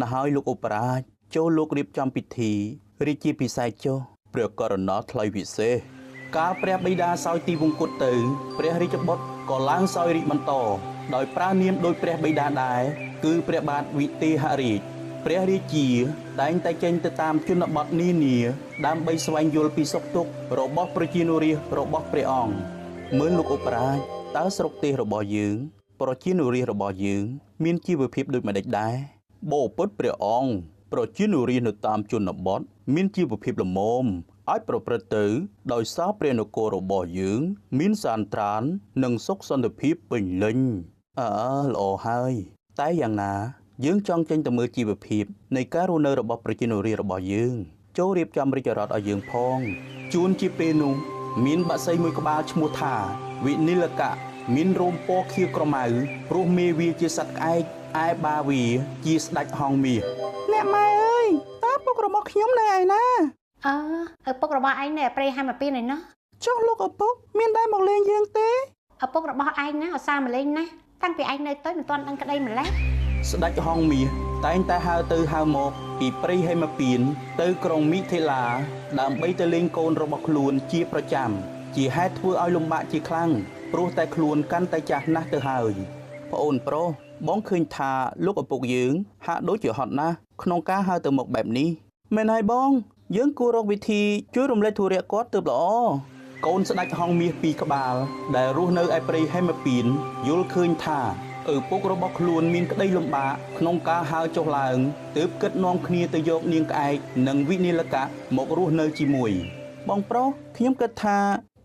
ណាហើយលោកឧបរាជចូលលោករៀបចំពិធីរាជាភិសេកចុះព្រះករណីថ្លៃពិសេសកាលព្រះបិតាសោយទីវង្គតទៅព្រះរាជបុត្រក៏ឡើងសោយរាជបន្តដោយប្រើនាមដោយព្រះបិតាដែរគឺព្រះបាទវិទេហរាជព្រះរាជាតែងតែចេញទៅតាមជនបទនានាដើម្បីស្វែងយល់ពីសុខទុក្ខរបស់ប្រជានុរាស្ត្ររបស់ព្រះអង្គមើលលោកឧបរាជតើស្រុកទេសរបស់យើងប្រជានុរាស្ត្ររបស់យើងមានជីវភាពដូចម្តេចដែរបបពុតព្រះអង្គប្រជានុរាស្ត្រនៅតាមជនបទមានជីវភាពល្មមអាចប្រព្រឹត្តទៅដោយសារព្រះនគររបស់យើងមានសានត្រាននិងសុខសន្តិភាពពេញលេញល្អហើយតែយ៉ាងណាយើងចង់ចេញទៅមើលជីវភាពនៃការរស់នៅរបស់ប្រជានុរាស្ត្ររបស់យើងចូលរៀបចំរាជរដ្ឋឲ្យយើងផងជួនជាពេលនោះមានបក្សីមួយក្បាលឈ្មោះថាវិនិលកៈមានរោមពណ៌ខៀវក្រមៅព្រោះមេវាជាសត្វក្អែកឯបាវាជាស្ដេចហង្សមាសអ្នកម៉ែអើយតើពុករបស់ខ្ញុំនៅឯណាឪពុករបស់ឯងនៅព្រៃហែមពីនេះណោះចុះលោកឪពុកមានដែរមកលេងយើងទេឪពុករបស់ឯងណាឧស្សាហ៍មកលេងណាតាំងពីឯងនៅទៅមិនទាន់ដឹងក្តីម្លេះស្ដេចហង្សមាសតែងតែហៅទៅហៅមកពីព្រៃហេមពៀនទៅក្រុងមិថិលាដើម្បីទៅលេងកូនរបស់ខ្លួនជាប្រចាំជាហេតុធ្វើឲ្យលំបាកជាខ្លាំងព្រោះតែខ្លួនកាន់តែចាស់ណាស់ទៅហើយប្អូនប្រុសបងឃើញថាលោកឪពុកយើងហាក់ដូចជាហត់ណាស់ក្នុងការហៅទៅមកបែបនេះមែនហើយបងយើងគួររកវិធីជួយរំលែកធុរៈគាត់ទើបល្អកូនស្ដេចហង្សមាសពីរក្បាលដែលរស់នៅឯព្រៃហេមពៀនយល់ឃើញថាឪពុករបស់ខ្លួនមានក្តីលំបាកក្នុងការហើរចុះឡើងទើបគិតនាំគ្នាទៅយកនាងក្អែកនិងវិនិលកៈមករស់នៅជាមួយបងប្រុសខ្ញុំគិតថា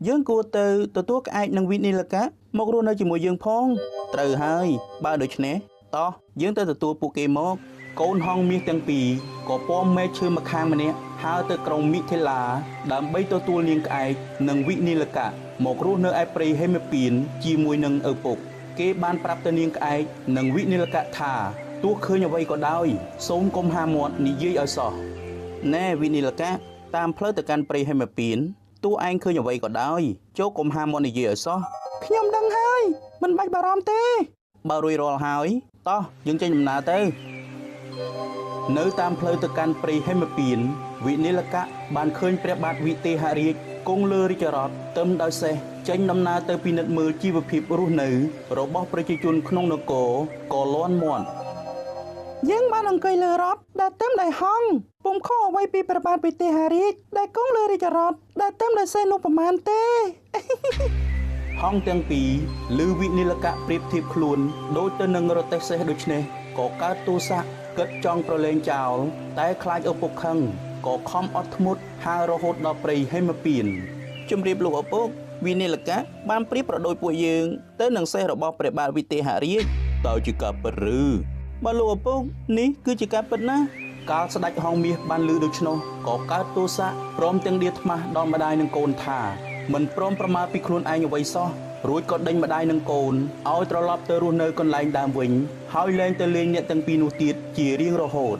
យើងគួរទៅទទួលក្អែកនិងវិនិលកៈមករស់នៅជាមួយយើងផងត្រូវហើយបើដូច្នេះតោះយើងទៅទទួលពួកគេមកកូនហង្សមាសទាំងពីរក៏ពាំមេឈើម្ខាងម្នាក់ហើរទៅក្រុងមិថិលាដើម្បីទទួលនាងក្អែកនិងវិនិលកៈមករស់នៅឯព្រៃហេមពៀនជាមួយនឹងឪពុកគេបានប្រាប់ទៅនាងក្អែកនិងវិនិលកៈថាទោះឃើញអ្វីក៏ដោយសូមកុំហាមាត់និយាយឲ្យសោះណែវិនិលកៈតាមផ្លូវទៅកាន់ព្រៃហេមពៀនទោះឯងឃើញអ្វីក៏ដោយចូលកុំហាមាត់និយាយឲ្យសោះខ្ញុំដឹងហើយមិនបាច់បារម្ភទេបើរួចរាល់ហើយតោះយើងចេញដំណើរទៅនៅតាមផ្លូវទៅកាន់ព្រៃហេមពៀនវិនិលកៈបានឃើញព្រះបាទវិទេហរាជគង់លើរាជរថទឹមដោយសេះចេញដំណើរទៅពិនិត្យមើលជីវភាពរស់នៅរបស់ប្រជាជនក្នុងនគរក៏លាន់មាត់យើងបានអង្គុយលើរថដែលទឹមដោយហង្សពុំខុសអ្វីពីព្រះបាទវិទេហរាជដែលគង់លើរាជរថដែលទឹមដោយសេះនោះប្រមាណទេហង្សទាំងពីរឮវិនិលកៈប្រៀបធៀបខ្លួនដូចទៅនឹងរទេះសេះដូច្នេះក៏កើតទោសៈគិតចង់ប្រឡែងចោលតែខ្លាចឪពុកខឹងក៏ខំអត់ធ្មត់ហើររហូតដល់ព្រៃហេមពៀនជំរាបលោកឪពុកវិនិលកៈបានប្រៀបប្រដូចពួកយើងទៅនឹងសេះរបស់ព្រះបាទវិទេហរាជតើជាការពិតឬបើលោកឪពុកនេះគឺជាការពិតណាកាលស្ដេចហង្សមាសបានឮដូច្នោះក៏កើតទោសៈព្រមទាំងដៀលថ្មាស់ដល់ម្ដាយនិងកូនថាមិនព្រមប្រមាថពីខ្លួនឯងអ្វីសោះរួចក៏ដេញម្ដាយនិងកូនឲ្យត្រឡប់ទៅរស់នៅកន្លែងដើមវិញហើយលែងទៅលេងអ្នកទាំងពីរនោះទៀតជារៀងរហូត